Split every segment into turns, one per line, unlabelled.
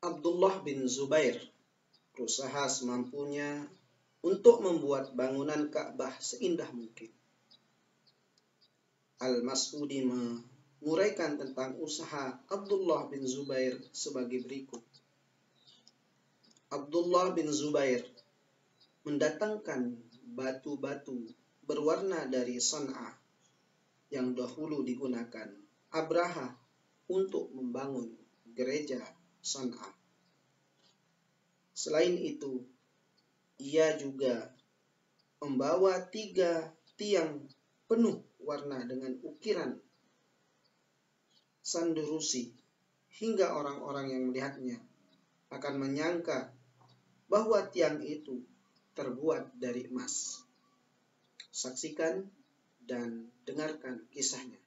Abdullah bin Zubair berusaha semampunya untuk membuat bangunan Ka'bah seindah mungkin. Al-Mas'udi menguraikan tentang usaha Abdullah bin Zubair sebagai berikut. Abdullah bin Zubair mendatangkan batu-batu berwarna dari San'a yang dahulu digunakan Abraha untuk membangun gereja San'a. Selain itu, ia juga membawa 3 tiang penuh warna dengan ukiran Sandurusi, hingga orang-orang yang melihatnya akan menyangka bahwa tiang itu terbuat dari emas. Saksikan dan dengarkan kisahnya.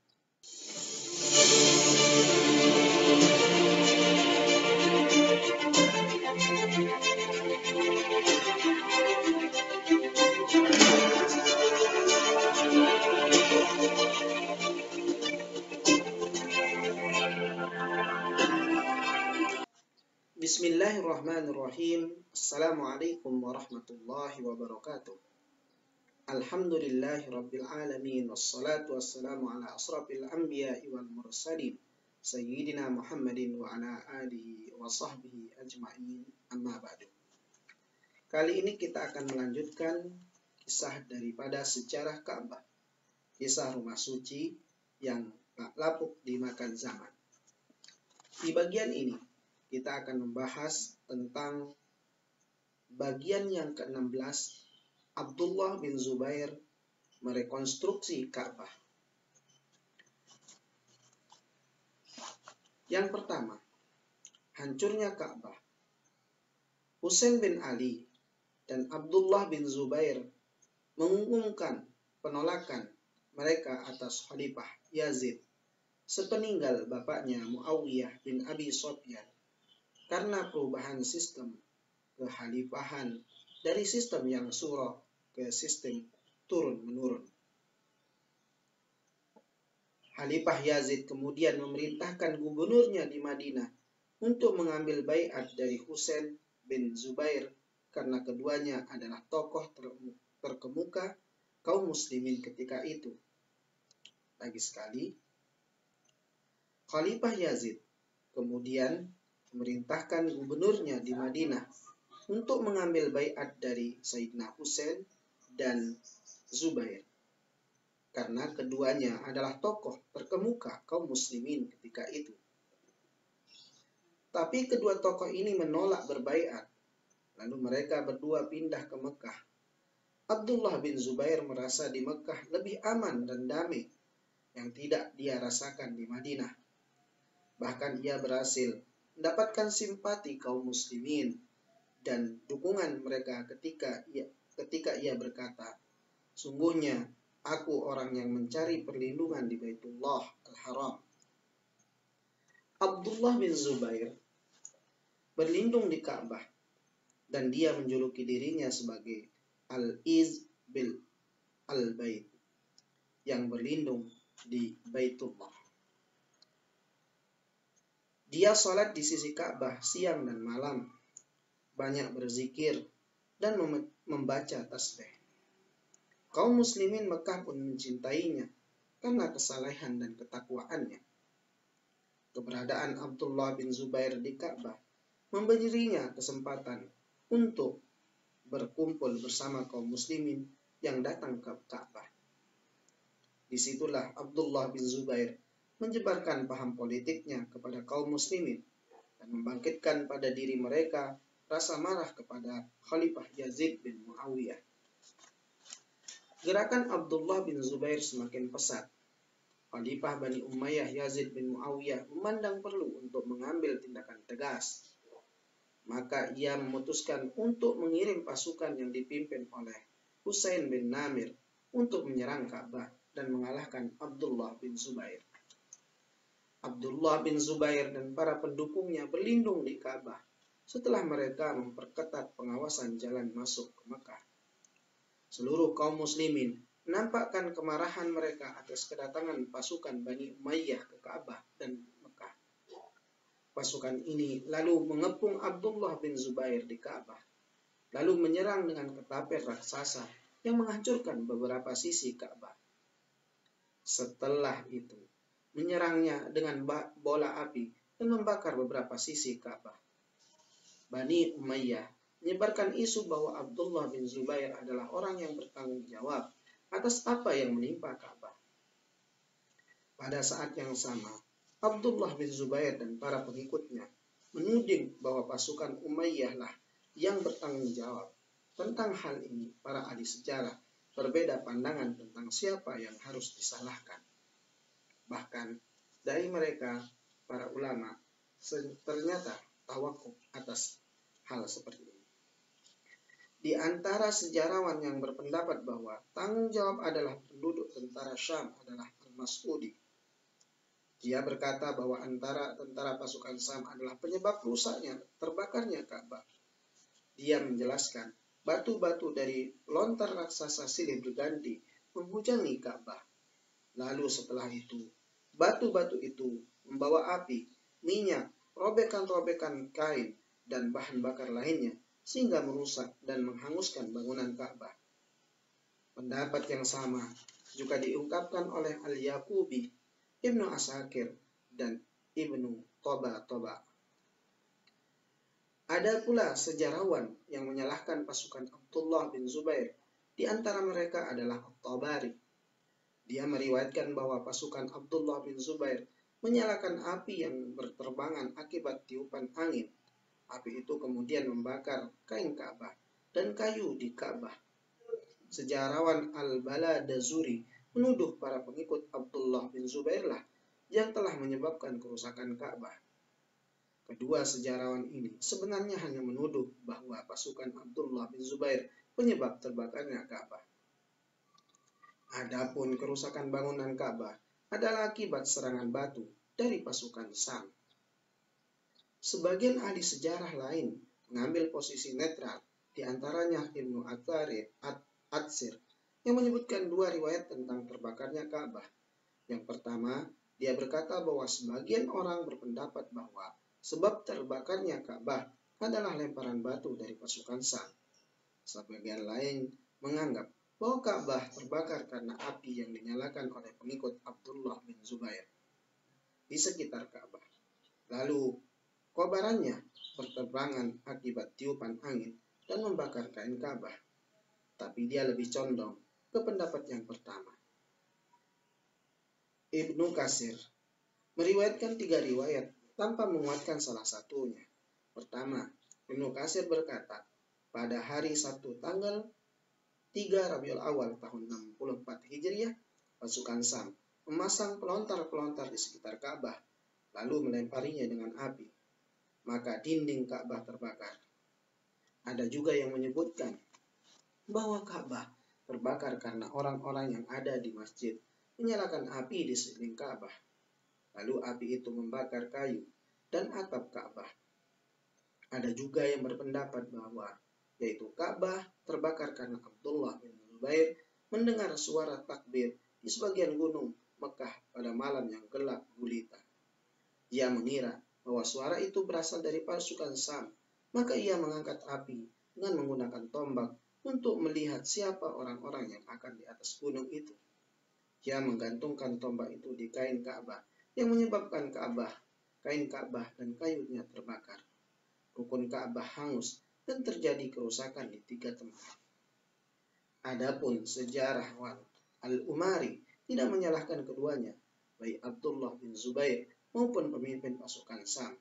Bismillahirrahmanirrahim. Assalamualaikum warahmatullahi wabarakatuh. Alhamdulillahi rabbil alamin. Wassalatu wassalamu ala asrafil anbiya'i wal mursalin Sayyidina Muhammadin wa ala alihi wa sahbihi ajma'in, amma ba'du. Kali ini kita akan melanjutkan kisah daripada sejarah Ka'bah, kisah rumah suci yang tak lapuk dimakan zaman. Di bagian ini kita akan membahas tentang bagian yang ke-16, Abdullah bin Zubair merekonstruksi Ka'bah. Yang pertama, hancurnya Ka'bah. Husain bin Ali dan Abdullah bin Zubair mengumumkan penolakan mereka atas Khalifah Yazid sepeninggal bapaknya Muawiyah bin Abi Sufyan karena perubahan sistem kekhalifahan dari sistem yang syura ke sistem turun-menurun. Khalifah Yazid kemudian memerintahkan gubernurnya di Madinah untuk mengambil baiat dari Husain bin Zubair karena keduanya adalah tokoh terkemuka kaum muslimin ketika itu. Lagi sekali, Khalifah Yazid kemudian memerintahkan gubernurnya di Madinah untuk mengambil baiat dari Sayyidina Husain dan Zubair karena keduanya adalah tokoh terkemuka kaum muslimin ketika itu. Tapi kedua tokoh ini menolak berbaiat, lalu mereka berdua pindah ke Mekah. Abdullah bin Zubair merasa di Mekah lebih aman dan damai yang tidak dia rasakan di Madinah. Bahkan ia berhasil mendapatkan simpati kaum muslimin dan dukungan mereka ketika ia berkata, "Sungguhnya aku orang yang mencari perlindungan di Baitullah Al-Haram." Abdullah bin Zubair berlindung di Ka'bah dan dia menjuluki dirinya sebagai Al-Iz bil Al-Bait, yang berlindung di Baitullah. Dia sholat di sisi Ka'bah siang dan malam, banyak berzikir dan membaca tasbih. Kaum muslimin Mekah pun mencintainya karena kesalehan dan ketakwaannya. Keberadaan Abdullah bin Zubair di Ka'bah memberinya kesempatan untuk berkumpul bersama kaum muslimin yang datang ke Ka'bah. Disitulah Abdullah bin Zubair menyebarkan paham politiknya kepada kaum muslimin dan membangkitkan pada diri mereka rasa marah kepada Khalifah Yazid bin Muawiyah. Gerakan Abdullah bin Zubair semakin pesat. Khalifah Bani Umayyah Yazid bin Muawiyah memandang perlu untuk mengambil tindakan tegas. Maka ia memutuskan untuk mengirim pasukan yang dipimpin oleh Husain bin Namir untuk menyerang Ka'bah dan mengalahkan Abdullah bin Zubair. Abdullah bin Zubair dan para pendukungnya berlindung di Ka'bah setelah mereka memperketat pengawasan jalan masuk ke Mekah. Seluruh kaum muslimin menampakkan kemarahan mereka atas kedatangan pasukan Bani Umayyah ke Ka'bah dan Mekah. pasukan ini lalu mengepung Abdullah bin Zubair di Ka'bah, lalu menyerang dengan ketapel raksasa yang menghancurkan beberapa sisi Ka'bah. Setelah itu, menyerangnya dengan bola api dan membakar beberapa sisi Ka'bah. Bani Umayyah menyebarkan isu bahwa Abdullah bin Zubair adalah orang yang bertanggung jawab atas apa yang menimpa Ka'bah. Pada saat yang sama, Abdullah bin Zubair dan para pengikutnya menuding bahwa pasukan Umayyah lah yang bertanggung jawab. Tentang hal ini, para ahli sejarah berbeda pandangan tentang siapa yang harus disalahkan. Bahkan dari mereka, para ulama ternyata tawakuf atas hal seperti ini. Di antara sejarawan yang berpendapat bahwa tanggung jawab adalah penduduk tentara Syam adalah Al-Mas'udi. Dia berkata bahwa antara tentara pasukan Syam adalah penyebab rusaknya, terbakarnya Ka'bah. Dia menjelaskan, batu-batu dari lontar raksasa silih berganti menghujangi Ka'bah. Lalu setelah itu, batu-batu itu membawa api, minyak, robekan-robekan kain, dan bahan bakar lainnya, sehingga merusak dan menghanguskan bangunan Ka'bah. Pendapat yang sama juga diungkapkan oleh Al-Yaqubi, Ibnu Asakir, dan Ibnu Toba. Ada pula sejarawan yang menyalahkan pasukan Abdullah bin Zubair. Di antara mereka adalah At-Tabari. Dia meriwayatkan bahwa pasukan Abdullah bin Zubair menyalakan api yang berterbangan akibat tiupan angin. Api itu kemudian membakar kain Ka'bah dan kayu di Ka'bah. Sejarawan Al-Baladazuri menuduh para pengikut Abdullah bin Zubair lah yang telah menyebabkan kerusakan Ka'bah. Kedua sejarawan ini sebenarnya hanya menuduh bahwa pasukan Abdullah bin Zubair penyebab terbakarnya Ka'bah. Adapun kerusakan bangunan Ka'bah adalah akibat serangan batu dari pasukan Syam. Sebagian ahli sejarah lain mengambil posisi netral, di antaranya Ibnu Atsir, yang menyebutkan dua riwayat tentang terbakarnya Ka'bah. Yang pertama, dia berkata bahwa sebagian orang berpendapat bahwa sebab terbakarnya Ka'bah adalah lemparan batu dari pasukan Syam. Sebagian lain menganggap bahwa Ka'bah terbakar karena api yang dinyalakan oleh pengikut Abdullah bin Zubair di sekitar Ka'bah. Lalu, kobarannya berterbangan akibat tiupan angin dan membakar kain Ka'bah. Tapi dia lebih condong ke pendapat yang pertama. Ibnu Katsir meriwayatkan 3 riwayat tanpa menguatkan salah satunya. Pertama, Ibnu Katsir berkata, pada hari Sabtu tanggal 3 Rabiul Awal tahun 64 Hijriah, pasukan Syam memasang pelontar-pelontar di sekitar Ka'bah, lalu melemparinya dengan api. Maka dinding Ka'bah terbakar. Ada juga yang menyebutkan bahwa Ka'bah terbakar karena orang-orang yang ada di masjid menyalakan api di sekeliling Ka'bah. Lalu api itu membakar kayu dan atap Ka'bah. Ada juga yang berpendapat bahwa yaitu Ka'bah terbakar karena Abdullah bin Zubair mendengar suara takbir di sebagian gunung Mekah pada malam yang gelap gulita. Ia mengira bahwa suara itu berasal dari pasukan Syam, maka ia mengangkat api dengan menggunakan tombak untuk melihat siapa orang-orang yang akan di atas gunung itu. Ia menggantungkan tombak itu di kain Ka'bah yang menyebabkan kain Ka'bah dan kayunya terbakar. Rukun Ka'bah hangus dan terjadi kerusakan di 3 tempat. Adapun sejarawan Al-Umari tidak menyalahkan keduanya, baik Abdullah bin Zubair maupun pemimpin pasukan Syam.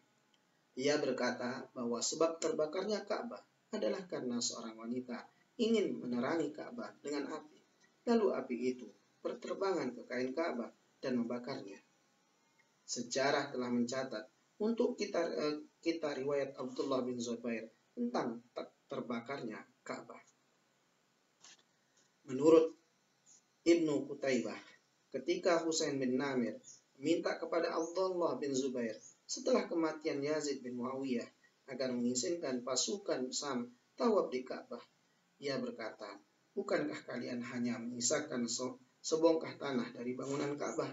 Ia berkata bahwa sebab terbakarnya Ka'bah adalah karena seorang wanita ingin menerangi Ka'bah dengan api. Lalu api itu berterbangan ke kain Ka'bah dan membakarnya. Sejarah telah mencatat untuk kita riwayat Abdullah bin Zubair tentang terbakarnya Ka'bah. Menurut Ibnu Qutaibah, ketika Husain bin Namir meminta kepada Abdullah bin Zubair setelah kematian Yazid bin Muawiyah agar mengizinkan pasukan Syam tawaf di Ka'bah, ia berkata, bukankah kalian hanya menyisakan sebongkah tanah dari bangunan Ka'bah?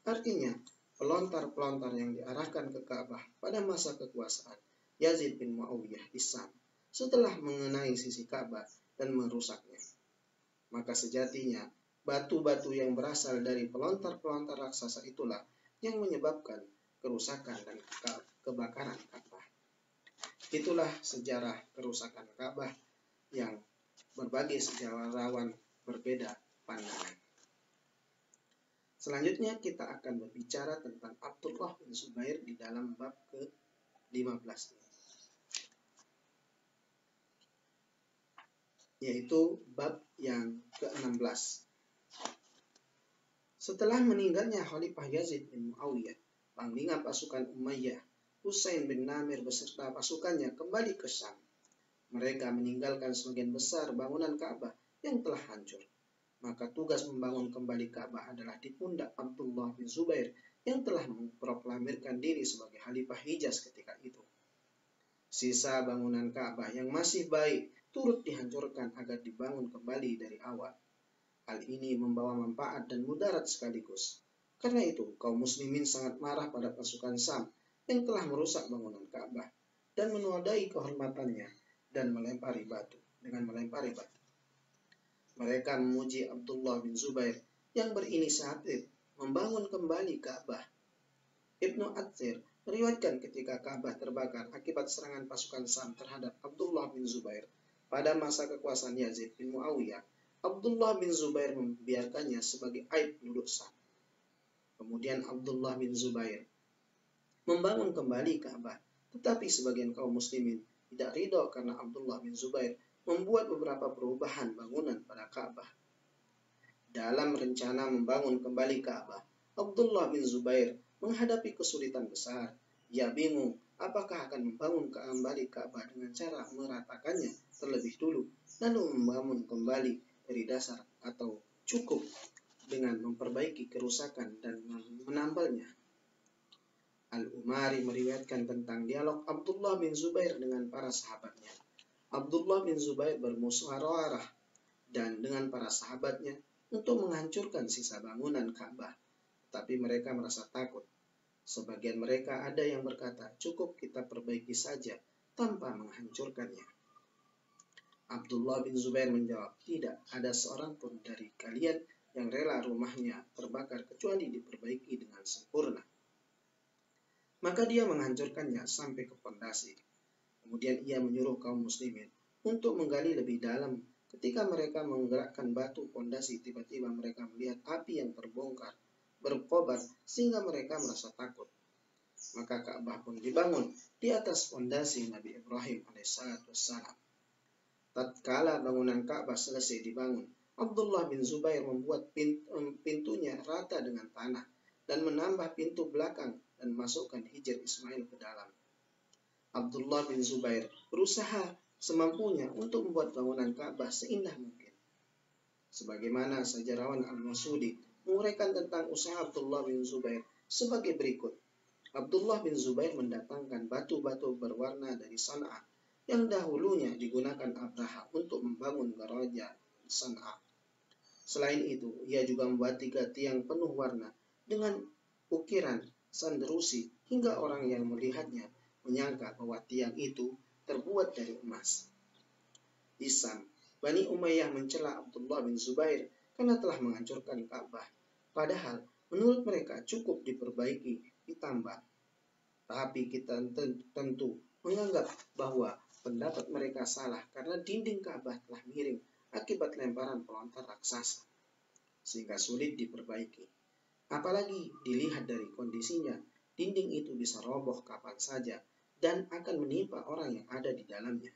Artinya, pelontar-pelontar yang diarahkan ke Ka'bah pada masa kekuasaan Yazid bin Muawiyah di Syam setelah mengenai sisi Ka'bah dan merusaknya. Maka sejatinya batu-batu yang berasal dari pelontar-pelontar raksasa itulah yang menyebabkan kerusakan dan kebakaran Ka'bah. Itulah sejarah kerusakan Ka'bah yang berbagai sejarawan berbeda pandangan. Selanjutnya kita akan berbicara tentang Abdullah bin Zubair di dalam bab ke-15 ini, yaitu bab yang ke-16. Setelah meninggalnya Khalifah Yazid bin Muawiyah, panglima pasukan Umayyah, Husain bin Namir beserta pasukannya kembali ke Syam. Mereka meninggalkan sebagian besar bangunan Ka'bah yang telah hancur. Maka tugas membangun kembali Ka'bah adalah di pundak Abdullah bin Zubair yang telah memproklamirkan diri sebagai Khalifah Hijaz ketika itu. Sisa bangunan Ka'bah yang masih baik turut dihancurkan agar dibangun kembali dari awal. Hal ini membawa manfaat dan mudarat sekaligus. Karena itu, kaum muslimin sangat marah pada pasukan Syam yang telah merusak bangunan Ka'bah dan menodai kehormatannya dan melempari batu. Mereka memuji Abdullah bin Zubair yang berinisiatif membangun kembali Ka'bah. Ibnu Athir meriwayatkan ketika Ka'bah terbakar akibat serangan pasukan Syam terhadap Abdullah bin Zubair pada masa kekuasaan Yazid bin Muawiyah, Abdullah bin Zubair membiarkannya sebagai aib penduduk Syam. Kemudian Abdullah bin Zubair membangun kembali Ka'bah, tetapi sebagian kaum muslimin tidak ridho karena Abdullah bin Zubair membuat beberapa perubahan bangunan pada Ka'bah. Dalam rencana membangun kembali Ka'bah, Abdullah bin Zubair menghadapi kesulitan besar. Ia bingung apakah akan membangun kembali Ka'bah dengan cara meratakannya terlebih dulu, lalu membangun kembali dari dasar, atau cukup dengan memperbaiki kerusakan dan menambalnya. Al-Umari meriwayatkan tentang dialog Abdullah bin Zubair dengan para sahabatnya. Abdullah bin Zubair bermusyawarah dan dengan para sahabatnya untuk menghancurkan sisa bangunan Ka'bah, tapi mereka merasa takut. Sebagian mereka ada yang berkata, cukup kita perbaiki saja tanpa menghancurkannya. Abdullah bin Zubair menjawab, tidak ada seorang pun dari kalian yang rela rumahnya terbakar kecuali diperbaiki dengan sempurna. Maka dia menghancurkannya sampai ke pondasi. Kemudian ia menyuruh kaum muslimin untuk menggali lebih dalam. Ketika mereka menggerakkan batu pondasi, tiba-tiba mereka melihat api yang terbongkar, berkobar sehingga mereka merasa takut. Maka Ka'bah pun dibangun di atas pondasi Nabi Ibrahim alaihissalam. Tatkala bangunan Ka'bah selesai dibangun, Abdullah bin Zubair membuat pintunya rata dengan tanah dan menambah pintu belakang dan masukkan hijr Ismail ke dalam. Abdullah bin Zubair berusaha semampunya untuk membuat bangunan Ka'bah seindah mungkin. Sebagaimana sejarawan Al-Masudi menguraikan tentang usaha Abdullah bin Zubair sebagai berikut. Abdullah bin Zubair mendatangkan batu-batu berwarna dari Sana'a yang dahulunya digunakan Abraha untuk membangun garaja Sana'a. Selain itu, ia juga membuat 3 tiang penuh warna dengan ukiran sanderusi hingga orang yang melihatnya menyangka bahwa tiang itu terbuat dari emas. Di Syam, Bani Umayyah mencela Abdullah bin Zubair karena telah menghancurkan Ka'bah. Padahal menurut mereka cukup diperbaiki, ditambah. Tapi kita tentu menganggap bahwa pendapat mereka salah karena dinding Ka'bah telah miring akibat lemparan pelontar raksasa, sehingga sulit diperbaiki. Apalagi dilihat dari kondisinya, dinding itu bisa roboh kapan saja dan akan menimpa orang yang ada di dalamnya.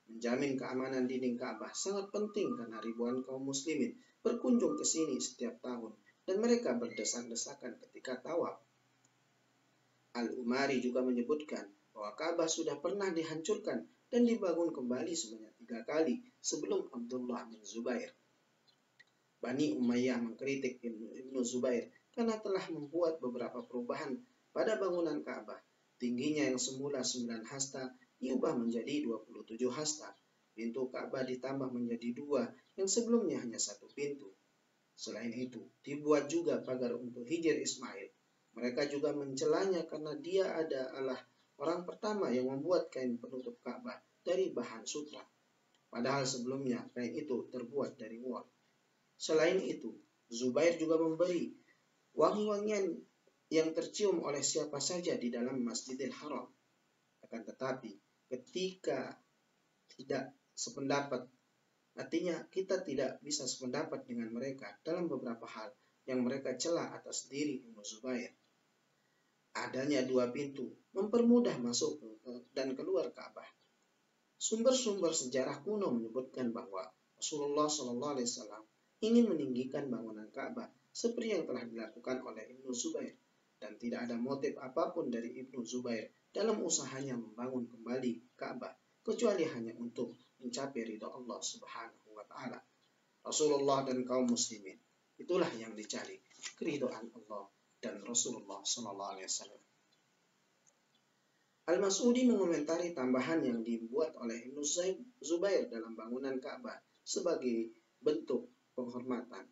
Menjamin keamanan dinding Ka'bah sangat penting karena ribuan kaum muslimin berkunjung ke sini setiap tahun dan mereka berdesak-desakan ketika tawaf. Al-Umari juga menyebutkan bahwa Ka'bah sudah pernah dihancurkan dan dibangun kembali sebanyak 3 kali sebelum Abdullah bin Zubair. Bani Umayyah mengkritik Ibnu Zubair karena telah membuat beberapa perubahan pada bangunan Ka'bah. Tingginya yang semula 9 hasta diubah menjadi 27 hasta. Pintu Ka'bah ditambah menjadi 2 yang sebelumnya hanya 1 pintu. Selain itu, dibuat juga pagar untuk hijr Ismail. Mereka juga mencelanya karena dia adalah orang pertama yang membuat kain penutup Ka'bah dari bahan sutra. Padahal sebelumnya kain itu terbuat dari wol. Selain itu, Zubair juga memberi wangi-wangian yang tercium oleh siapa saja di dalam Masjidil Haram. Akan tetapi, ketika tidak sependapat, artinya kita tidak bisa sependapat dengan mereka dalam beberapa hal yang mereka cela atas diri Ibnu Zubair. Adanya dua pintu mempermudah masuk dan keluar Ka'bah. Sumber-sumber sejarah kuno menyebutkan bahwa Rasulullah SAW ingin meninggikan bangunan Ka'bah seperti yang telah dilakukan oleh Ibnu Zubair, dan tidak ada motif apapun dari Ibnu Zubair dalam usahanya membangun kembali Ka'bah kecuali hanya untuk mencapai ridha Allah Subhanahu wa taala. Rasulullah dan kaum muslimin, itulah yang dicari, keridhaan Allah dan Rasulullah SAW. Al-Mas'udi mengomentari tambahan yang dibuat oleh Ibnu Zubair dalam bangunan Ka'bah sebagai bentuk penghormatan.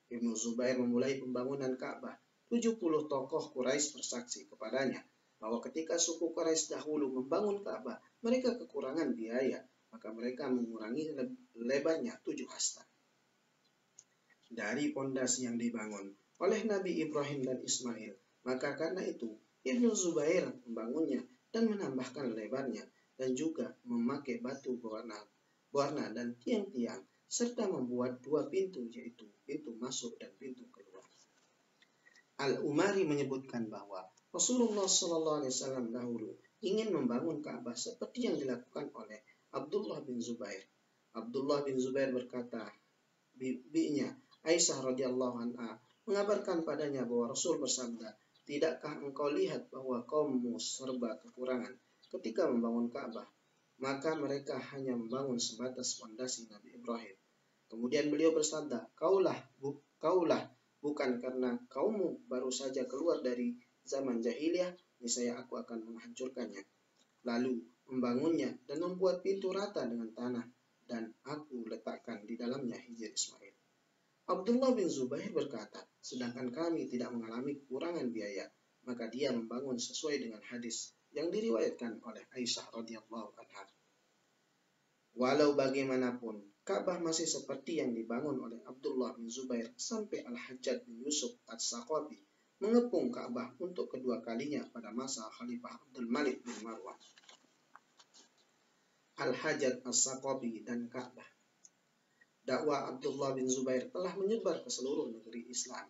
Ibnu Zubair memulai pembangunan Ka'bah. 70 tokoh Quraisy bersaksi kepadanya bahwa ketika suku Quraisy dahulu membangun Ka'bah, mereka kekurangan biaya, maka mereka mengurangi lebarnya 7 hasta. Dari pondasi yang dibangun oleh Nabi Ibrahim dan Ismail, maka karena itu Ibnu Zubair membangunnya dan menambahkan lebarnya, dan juga memakai batu berwarna dan tiang-tiang, serta membuat dua pintu, yaitu pintu masuk dan pintu keluar. Al-Umari menyebutkan bahwa Rasulullah SAW dahulu ingin membangun Ka'bah seperti yang dilakukan oleh Abdullah bin Zubair. Abdullah bin Zubair berkata, bibinya Aisyah radhiyallahu anha mengabarkan padanya bahwa Rasul bersabda, "Tidakkah engkau lihat bahwa kaummu serba kekurangan ketika membangun Ka'bah? Maka mereka hanya membangun sebatas fondasi Nabi Ibrahim." Kemudian beliau bersabda, kaulah bukan karena kaummu baru saja keluar dari zaman jahiliyah, niscaya aku akan menghancurkannya, lalu membangunnya dan membuat pintu rata dengan tanah, dan aku letakkan di dalamnya hijr Ismail." Abdullah bin Zubair berkata, sedangkan kami tidak mengalami kekurangan biaya, maka dia membangun sesuai dengan hadis yang diriwayatkan oleh Aisyah radhiyallahu anha. Walau bagaimanapun, Ka'bah masih seperti yang dibangun oleh Abdullah bin Zubair sampai Al-Hajjaj bin Yusuf As-Saqafi mengepung Ka'bah untuk kedua kalinya pada masa Khalifah Abdul Malik bin Marwan. Al-Hajjaj As-Saqafi dan Ka'bah. Dakwah Abdullah bin Zubair telah menyebar ke seluruh negeri Islam.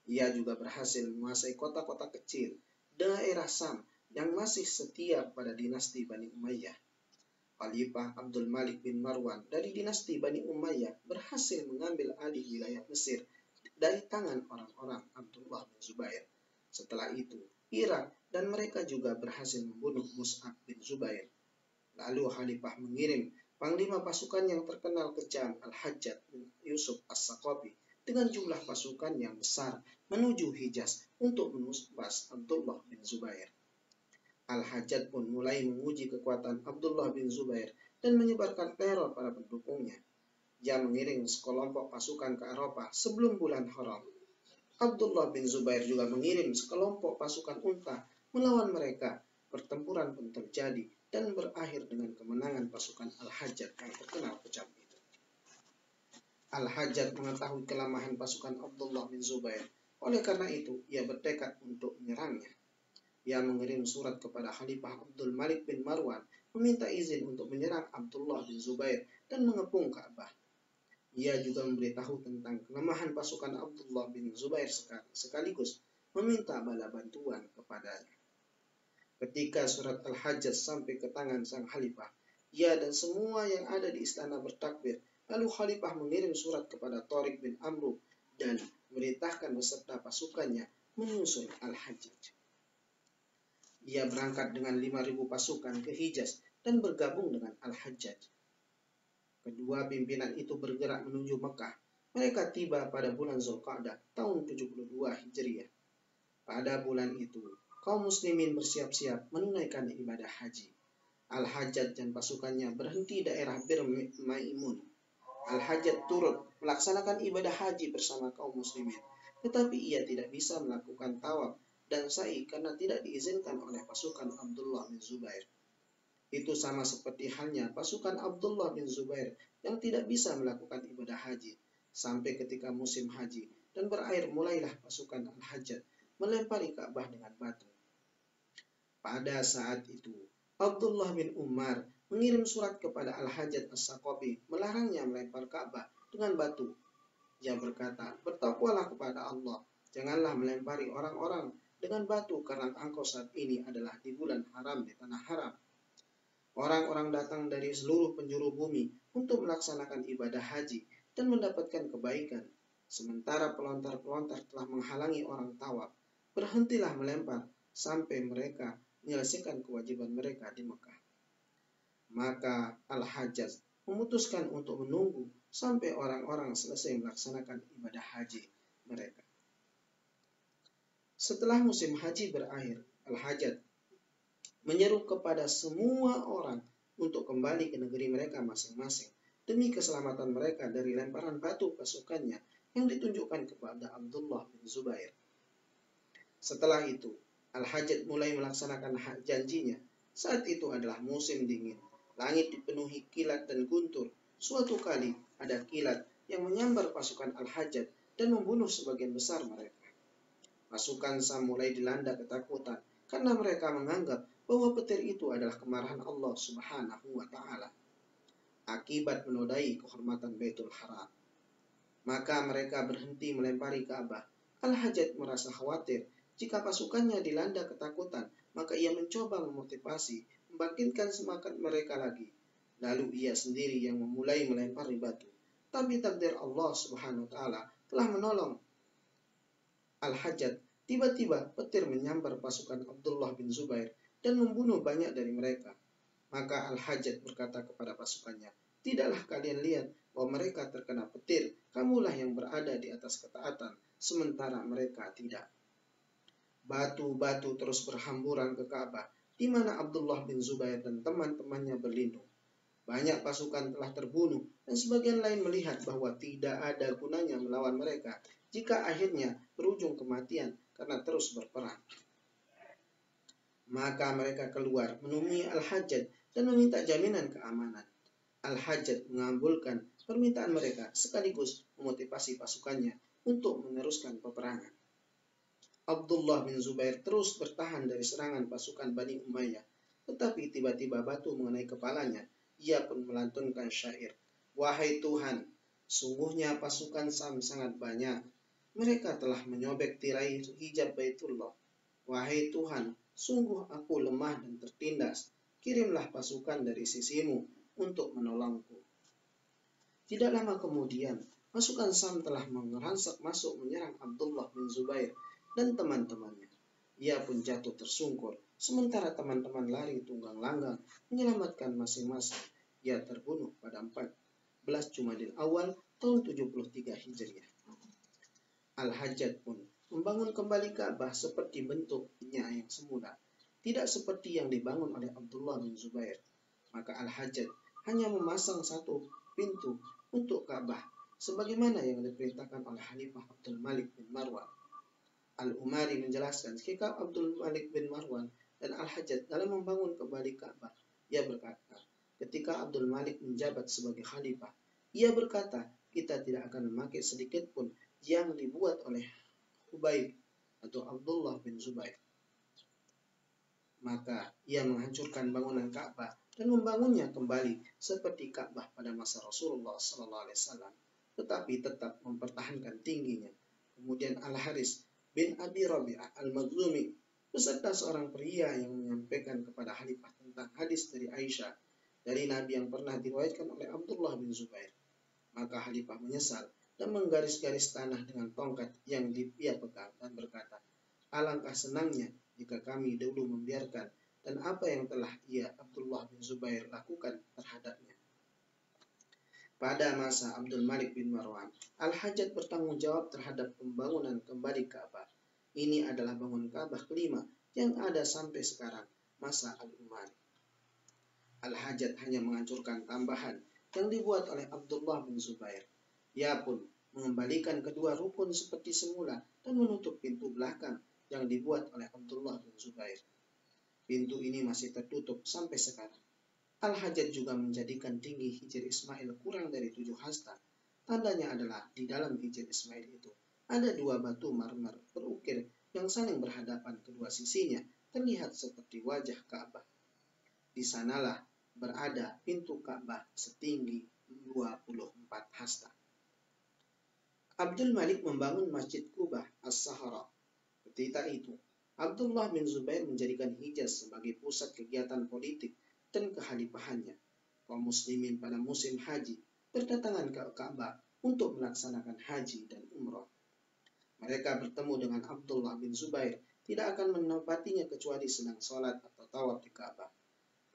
Ia juga berhasil menguasai kota-kota kecil daerah Sam yang masih setia pada dinasti Bani Umayyah. Khalifah Abdul Malik bin Marwan dari dinasti Bani Umayyah berhasil mengambil alih wilayah Mesir dari tangan orang-orang Abdullah bin Zubair. Setelah itu, Irak dan mereka juga berhasil membunuh Mus'ab bin Zubair. Lalu Khalifah mengirim panglima pasukan yang terkenal kejam Al-Hajjaj bin Yusuf As-Saqafi dengan jumlah pasukan yang besar menuju Hijaz untuk menusbas Abdullah bin Zubair. Al-Hajjaj pun mulai menguji kekuatan Abdullah bin Zubair dan menyebarkan teror pada pendukungnya. Dia mengirim sekelompok pasukan ke Eropa sebelum bulan Haram. Abdullah bin Zubair juga mengirim sekelompok pasukan unta melawan mereka. Pertempuran pun terjadi dan berakhir dengan kemenangan pasukan Al-Hajjaj yang terkenal kejam itu. Al-Hajjaj mengetahui kelemahan pasukan Abdullah bin Zubair. Oleh karena itu, ia bertekad untuk menyerangnya. Ia mengirim surat kepada Khalifah Abdul Malik bin Marwan meminta izin untuk menyerang Abdullah bin Zubair dan mengepung Ka'bah. Ia juga memberitahu tentang kelemahan pasukan Abdullah bin Zubair sekaligus meminta bala bantuan kepadanya. Ketika surat Al-Hajjaj sampai ke tangan sang khalifah, ia dan semua yang ada di istana bertakbir. Lalu khalifah mengirim surat kepada Tariq bin Amru dan memerintahkan beserta pasukannya menyusul Al-Hajjaj. Ia berangkat dengan 5.000 pasukan ke Hijaz dan bergabung dengan Al-Hajjaj. Kedua pimpinan itu bergerak menuju Mekah. Mereka tiba pada bulan Zulqa'dah tahun 72 Hijriah. Pada bulan itu, kaum muslimin bersiap-siap menunaikan ibadah haji. Al-Hajjaj dan pasukannya berhenti daerah Bir Maimun. Al-Hajjaj turut melaksanakan ibadah haji bersama kaum muslimin, tetapi ia tidak bisa melakukan tawaf dan sa'i karena tidak diizinkan oleh pasukan Abdullah bin Zubair. Itu sama seperti halnya pasukan Abdullah bin Zubair yang tidak bisa melakukan ibadah haji sampai ketika musim haji dan berakhir mulailah pasukan Al-Hajjaj melempari Ka'bah dengan batu. Pada saat itu, Abdullah bin Umar mengirim surat kepada Al-Hajjaj As-Saqafi melarangnya melempar Ka'bah dengan batu. Ia berkata, "Bertakwalah kepada Allah, janganlah melempari orang-orang dengan batu karena engkau saat ini adalah di bulan haram di tanah haram. Orang-orang datang dari seluruh penjuru bumi untuk melaksanakan ibadah haji dan mendapatkan kebaikan. Sementara pelontar-pelontar telah menghalangi orang tawaf. Berhentilah melempar sampai mereka menyelesaikan kewajiban mereka di Mekah." Maka Al-Hajjaj memutuskan untuk menunggu sampai orang-orang selesai melaksanakan ibadah haji mereka. Setelah musim haji berakhir, Al-Hajjaj menyeru kepada semua orang untuk kembali ke negeri mereka masing-masing demi keselamatan mereka dari lemparan batu pasukannya yang ditunjukkan kepada Abdullah bin Zubair. Setelah itu, Al-Hajjaj mulai melaksanakan janjinya. Saat itu adalah musim dingin. Langit dipenuhi kilat dan guntur. Suatu kali ada kilat yang menyambar pasukan Al-Hajjaj dan membunuh sebagian besar mereka. Pasukan Sam mulai dilanda ketakutan karena mereka menganggap bahwa petir itu adalah kemarahan Allah Subhanahu wa Ta'ala akibat menodai kehormatan Baitul Haram. Maka mereka berhenti melempari Ka'bah. Al-Hajjaj merasa khawatir jika pasukannya dilanda ketakutan, maka ia mencoba memotivasi, membangkitkan semangat mereka lagi. Lalu ia sendiri yang memulai melempari batu. Tapi takdir Allah Subhanahu wa Ta'ala telah menolong Al-Hajjaj. Tiba-tiba petir menyambar pasukan Abdullah bin Zubair dan membunuh banyak dari mereka. Maka Al-Hajjaj berkata kepada pasukannya, "Tidaklah kalian lihat bahwa mereka terkena petir, kamulah yang berada di atas ketaatan, sementara mereka tidak." Batu-batu terus berhamburan ke Ka'bah, di mana Abdullah bin Zubair dan teman-temannya berlindung. Banyak pasukan telah terbunuh, dan sebagian lain melihat bahwa tidak ada gunanya melawan mereka jika akhirnya berujung kematian karena terus berperang. Maka mereka keluar menemui Al-Hajjaj dan meminta jaminan keamanan. Al-Hajjaj mengabulkan permintaan mereka sekaligus memotivasi pasukannya untuk meneruskan peperangan. Abdullah bin Zubair terus bertahan dari serangan pasukan Bani Umayyah, tetapi tiba-tiba batu mengenai kepalanya. Ia pun melantunkan syair, "Wahai Tuhan, sungguhnya pasukan Sam sangat banyak. Mereka telah menyobek tirai hijab Baitullah. Wahai Tuhan, sungguh aku lemah dan tertindas. Kirimlah pasukan dari sisimu untuk menolongku." Tidak lama kemudian, pasukan Sam telah mengeransak masuk menyerang Abdullah bin Zubair dan teman-temannya. Ia pun jatuh tersungkur, sementara teman-teman lari tunggang langgang menyelamatkan masing-masing. Ia terbunuh pada 14 Jumadil Awal tahun 73 Hijriah. Al-Hajjaj pun membangun kembali Ka'bah seperti bentuknya yang semula, tidak seperti yang dibangun oleh Abdullah bin Zubair. Maka Al-Hajjaj hanya memasang satu pintu untuk Ka'bah, sebagaimana yang diperintahkan oleh Khalifah Abdul Malik bin Marwan. Al-Umari menjelaskan sikap Abdul Malik bin Marwan dan Al-Hajjaj dalam membangun kembali Ka'bah. Ia berkata, ketika Abdul Malik menjabat sebagai khalifah, ia berkata, "Kita tidak akan memakai sedikit pun yang dibuat oleh Hubayb atau Abdullah bin Zubair." Maka ia menghancurkan bangunan Ka'bah dan membangunnya kembali seperti Ka'bah pada masa Rasulullah SAW, tetapi tetap mempertahankan tingginya. Kemudian Al-Haris bin Abi Rabi'ah Al-Makhzumi beserta seorang pria yang menyampaikan kepada Khalifah tentang hadis dari Aisyah dari Nabi yang pernah diriwayatkan oleh Abdullah bin Zubair. Maka Khalifah menyesal dan menggaris-garis tanah dengan tongkat yang ia pegang dan berkata, "Alangkah senangnya jika kami dulu membiarkan dan apa yang telah ia Abdullah bin Zubair lakukan terhadapnya." Pada masa Abdul Malik bin Marwan, Al-Hajjaj bertanggung jawab terhadap pembangunan kembali Ka'bah. Ini adalah bangunan Ka'bah kelima yang ada sampai sekarang, masa Al-Umari. Al-Hajjaj hanya menghancurkan tambahan yang dibuat oleh Abdullah bin Zubair. Ia pun mengembalikan kedua rukun seperti semula dan menutup pintu belakang yang dibuat oleh Abdullah bin Zubair. Pintu ini masih tertutup sampai sekarang. Al-Hajjaj juga menjadikan tinggi Hijr Ismail kurang dari 7 hasta. Tandanya adalah di dalam Hijr Ismail itu ada 2 batu marmer berukir yang saling berhadapan, kedua sisinya terlihat seperti wajah Ka'bah. Di sanalah berada pintu Ka'bah setinggi 24 hasta. Abdul Malik membangun Masjid Qubah As-Sahara. Ketika itu, Abdullah bin Zubair menjadikan Hijaz sebagai pusat kegiatan politik dan kehalifahannya. Kaum muslimin pada musim haji berdatangan ke Ka'bah untuk melaksanakan haji dan umrah. Mereka bertemu dengan Abdullah bin Zubair tidak akan menempatinya kecuali sedang sholat atau tawaf di Ka'bah.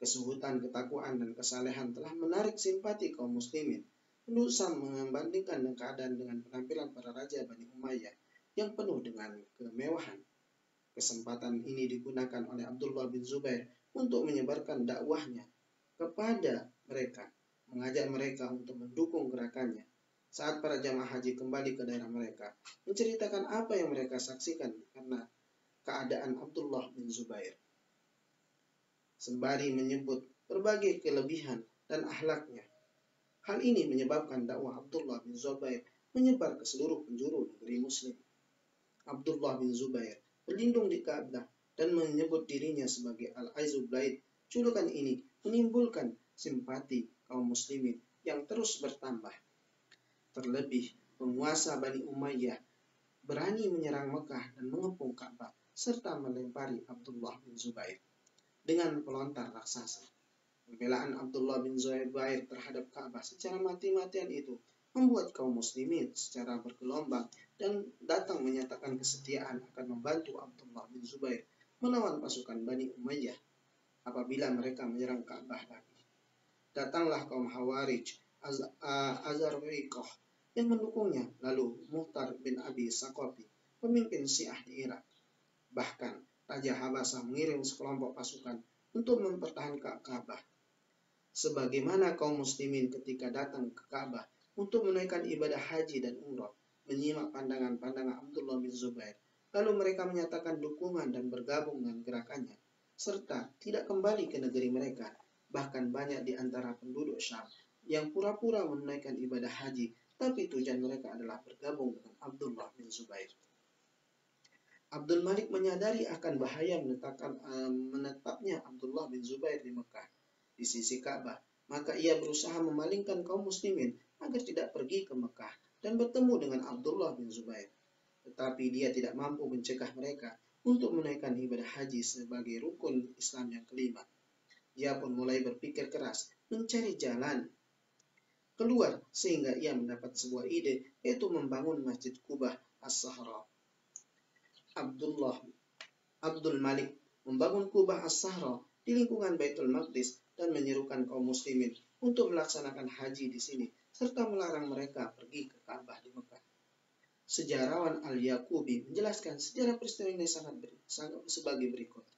Kesuhutan, ketakwaan, dan kesalehan telah menarik simpati kaum muslimin. Berusaha membandingkan keadaan dengan penampilan para raja Bani Umayyah yang penuh dengan kemewahan. Kesempatan ini digunakan oleh Abdullah bin Zubair untuk menyebarkan dakwahnya kepada mereka, mengajak mereka untuk mendukung gerakannya. Saat para jamaah haji kembali ke daerah mereka, menceritakan apa yang mereka saksikan karena keadaan Abdullah bin Zubair, sembari menyebut berbagai kelebihan dan akhlaknya. Hal ini menyebabkan dakwah Abdullah bin Zubair menyebar ke seluruh penjuru negeri Muslim. Abdullah bin Zubair berlindung di Ka'bah dan menyebut dirinya sebagai Al-Aizul Bait. Julukan ini menimbulkan simpati kaum muslimin yang terus bertambah. Terlebih, penguasa Bani Umayyah berani menyerang Mekah dan mengepung Ka'bah serta melempari Abdullah bin Zubair dengan pelontar raksasa. Pembelaan Abdullah bin Zubair terhadap Ka'bah secara mati-matian itu membuat kaum muslimin secara bergelombang dan datang menyatakan kesetiaan akan membantu Abdullah bin Zubair melawan pasukan Bani Umayyah apabila mereka menyerang Ka'bah lagi. Datanglah kaum Khawarij Azarwiqah yang mendukungnya, lalu Muhtar bin Abi Saqafi, pemimpin Syiah di Irak. Bahkan Raja Habasah mengirim sekelompok pasukan untuk mempertahankan Ka'bah. Sebagaimana kaum muslimin ketika datang ke Ka'bah untuk menunaikan ibadah haji dan umrah, menyimak pandangan-pandangan Abdullah bin Zubair, lalu mereka menyatakan dukungan dan bergabung dengan gerakannya, serta tidak kembali ke negeri mereka. Bahkan banyak di antara penduduk Syam yang pura-pura menunaikan ibadah haji, tapi tujuan mereka adalah bergabung dengan Abdullah bin Zubair. Abdul Malik menyadari akan bahaya menetapnya Abdullah bin Zubair di Mekah, di sisi Ka'bah, maka ia berusaha memalingkan kaum muslimin agar tidak pergi ke Mekah dan bertemu dengan Abdullah bin Zubair. Tetapi dia tidak mampu mencegah mereka untuk menaikkan ibadah haji sebagai rukun Islam yang kelima. Dia pun mulai berpikir keras mencari jalan keluar sehingga ia mendapat sebuah ide, yaitu membangun Masjid Qubah As-Sahara. Abdul Malik membangun Qubah As-Sahara di lingkungan Baitul Maqdis dan menyerukan kaum muslimin untuk melaksanakan haji di sini serta melarang mereka pergi ke Ka'bah di Mekah. Sejarawan Al-Yaqubi menjelaskan sejarah peristiwa ini sangat sebagai berikut.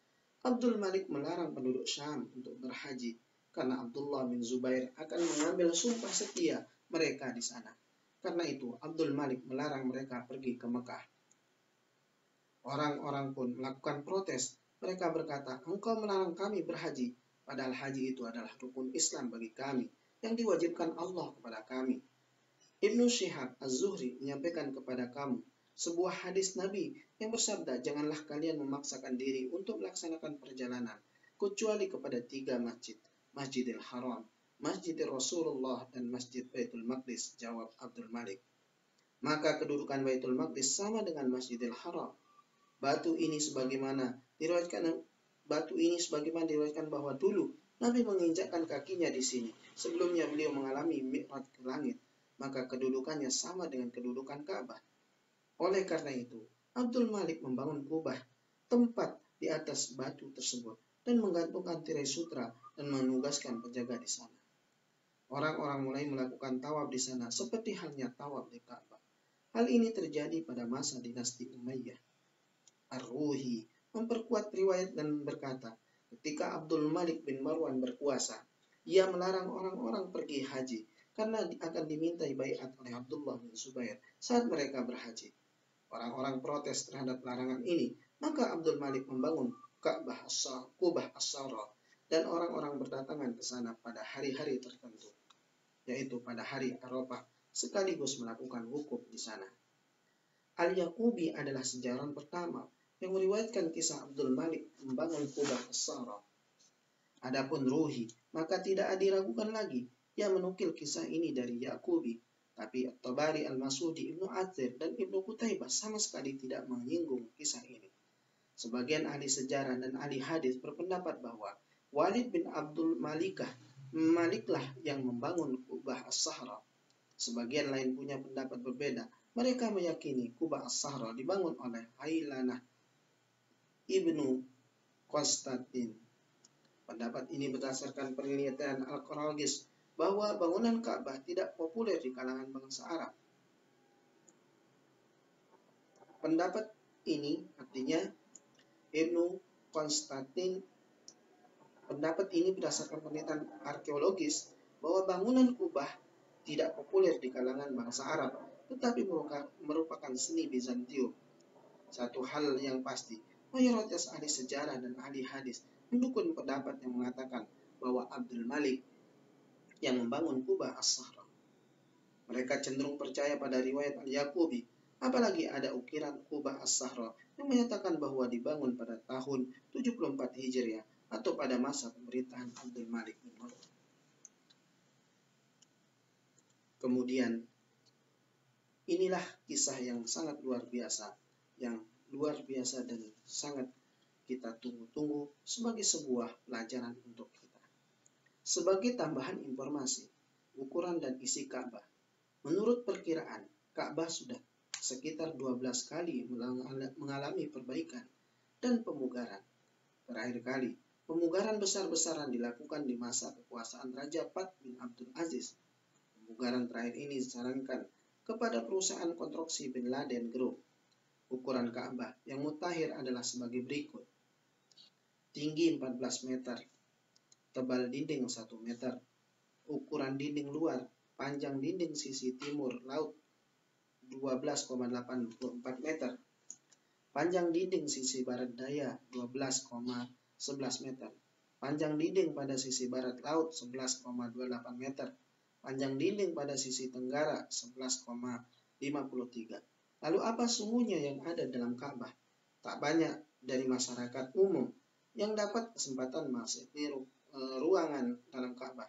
Abdul Malik melarang penduduk Syam untuk berhaji karena Abdullah bin Zubair akan mengambil sumpah setia mereka di sana. Karena itu, Abdul Malik melarang mereka pergi ke Mekah. Orang-orang pun melakukan protes. Mereka berkata, "Engkau melarang kami berhaji, padahal haji itu adalah rukun Islam bagi kami, yang diwajibkan Allah kepada kami." Ibnu Syihab Az-Zuhri menyampaikan kepada kamu sebuah hadis Nabi yang bersabda, "Janganlah kalian memaksakan diri untuk melaksanakan perjalanan, kecuali kepada 3 masjid, Masjidil Haram, Masjidil Rasulullah, dan Masjid Baitul Maqdis," jawab Abdul Malik. Maka kedudukan Baitul Maqdis sama dengan Masjidil Haram. Batu ini sebagaimana diriwayatkan bahwa dulu Nabi menginjakkan kakinya di sini. Sebelumnya beliau mengalami mi'raj ke langit, maka kedudukannya sama dengan kedudukan Ka'bah. Oleh karena itu, Abdul Malik membangun Qubah, tempat di atas batu tersebut, dan menggantungkan tirai sutra dan menugaskan penjaga di sana. Orang-orang mulai melakukan tawaf di sana seperti halnya tawaf di Ka'bah. Hal ini terjadi pada masa dinasti Umayyah. Ar-Ruhi memperkuat riwayat dan berkata, ketika Abdul Malik bin Marwan berkuasa, ia melarang orang-orang pergi haji karena akan dimintai baiat oleh Abdullah bin Zubair saat mereka berhaji. Orang-orang protes terhadap larangan ini, Maka Abdul Malik membangun Kubah As-Sahra, dan orang-orang berdatangan ke sana pada hari-hari tertentu, yaitu pada hari Arafah, sekaligus melakukan wukuf di sana. Al-Yaqubi adalah sejarawan pertama yang meriwayatkan kisah Abdul Malik membangun Kubah As-Sahra. Adapun Ruhi, maka tidak diragukan lagi, ia menukil kisah ini dari Yaqubi, tapi At-Tabari, Al-Masudi, Ibnu Athir, dan Ibnu Qutaibah sama sekali tidak menyinggung kisah ini. Sebagian ahli sejarah dan ahli hadis berpendapat bahwa Walid bin Abdul Maliklah yang membangun Kubah As-Sahra. Sebagian lain punya pendapat berbeda. Mereka meyakini Kubah As-Sahra dibangun oleh Hailanah ibnu Konstantin. Pendapat ini berdasarkan penelitian arkeologis bahwa bangunan Ka'bah tidak populer di kalangan bangsa Arab. Pendapat ini artinya pendapat ini berdasarkan penelitian arkeologis bahwa bangunan Kubah tidak populer di kalangan bangsa Arab, tetapi merupakan seni Bizantium. Satu hal yang pasti, mayoritas ahli sejarah dan ahli hadis mendukung pendapat yang mengatakan bahwa Abdul Malik yang membangun Kubah As-Sahra. Mereka cenderung percaya pada riwayat Al-Yaqubi, apalagi ada ukiran Kubah As-Sahra yang menyatakan bahwa dibangun pada tahun 74 Hijriah atau pada masa pemerintahan Abdul Malik bin Marwan. Kemudian, inilah kisah yang sangat luar biasa dan sangat kita tunggu-tunggu sebagai sebuah pelajaran untuk kita. Sebagai tambahan informasi, ukuran dan isi Ka'bah. Menurut perkiraan, Ka'bah sudah sekitar 12 kali mengalami perbaikan dan pemugaran. Terakhir kali, pemugaran besar-besaran dilakukan di masa kekuasaan Raja Fahd bin Abdul Aziz. Pemugaran terakhir ini disarankan kepada perusahaan konstruksi Bin Laden Group. Ukuran Ka'bah yang mutakhir adalah sebagai berikut. Tinggi 14 meter, tebal dinding 1 meter, ukuran dinding luar, panjang dinding sisi timur laut 12,84 meter, panjang dinding sisi barat daya 12,11 meter, panjang dinding pada sisi barat laut 11,28 meter, panjang dinding pada sisi tenggara 11,53. Lalu apa sungguhnya yang ada dalam Ka'bah? Tak banyak dari masyarakat umum yang dapat kesempatan masuk di ruangan dalam Ka'bah.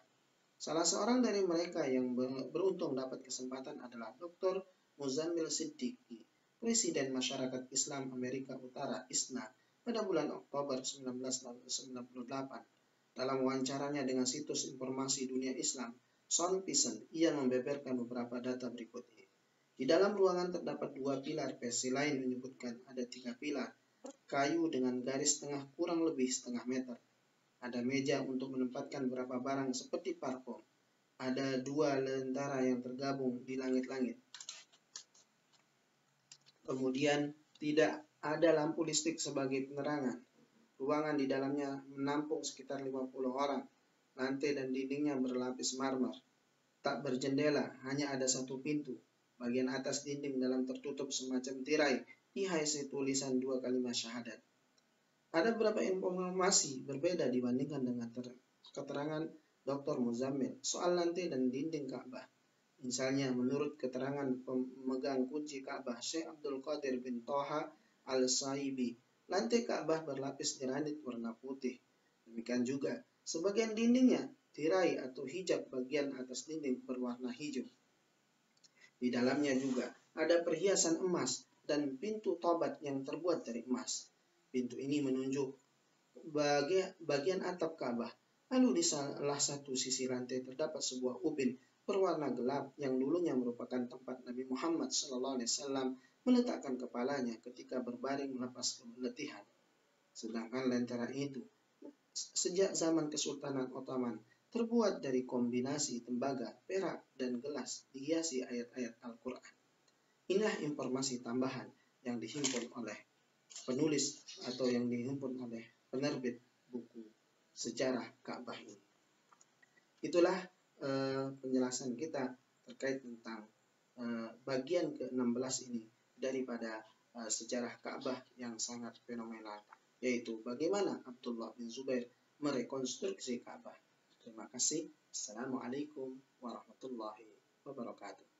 Salah seorang dari mereka yang beruntung dapat kesempatan adalah Dr. Muzammil Siddiqi, Presiden Masyarakat Islam Amerika Utara (ISNA) pada bulan Oktober 1998. Dalam wawancaranya dengan situs informasi dunia Islam, Son Pison, ia membeberkan beberapa data berikut ini. Di dalam ruangan terdapat 2 pilar, versi lain menyebutkan ada 3 pilar, kayu dengan garis tengah kurang lebih setengah meter. Ada meja untuk menempatkan beberapa barang seperti parfum. Ada 2 lentera yang tergabung di langit-langit. Kemudian tidak ada lampu listrik sebagai penerangan. Ruangan di dalamnya menampung sekitar 50 orang. Lantai dan dindingnya berlapis marmer. Tak berjendela, hanya ada 1 pintu. Bagian atas dinding dalam tertutup semacam tirai, dihiasi tulisan 2 kalimat syahadat. Ada beberapa informasi berbeda dibandingkan dengan keterangan Dr. Muzammil soal lantai dan dinding Ka'bah. Misalnya, menurut keterangan pemegang kunci Ka'bah, Syekh Abdul Qadir bin Toha Al-Saibi, lantai Ka'bah berlapis granit warna putih. Demikian juga, sebagian dindingnya tirai atau hijab bagian atas dinding berwarna hijau. Di dalamnya juga ada perhiasan emas dan pintu tobat yang terbuat dari emas. Pintu ini menunjuk bagian atap Ka'bah. Lalu di salah satu sisi lantai terdapat sebuah ubin berwarna gelap yang dulunya merupakan tempat Nabi Muhammad SAW meletakkan kepalanya ketika berbaring melepas keletihan. Sedangkan lentera itu sejak zaman Kesultanan Ottoman terbuat dari kombinasi tembaga, perak, dan gelas dihiasi ayat-ayat Al-Quran. Inilah informasi tambahan yang dihimpun oleh penulis atau yang dihimpun oleh penerbit buku sejarah Ka'bah ini. Itulah penjelasan kita terkait tentang bagian ke-16 ini daripada sejarah Ka'bah yang sangat fenomenal, yaitu bagaimana Abdullah bin Zubair merekonstruksi Ka'bah. Terima kasih. Assalamualaikum warahmatullahi wabarakatuh.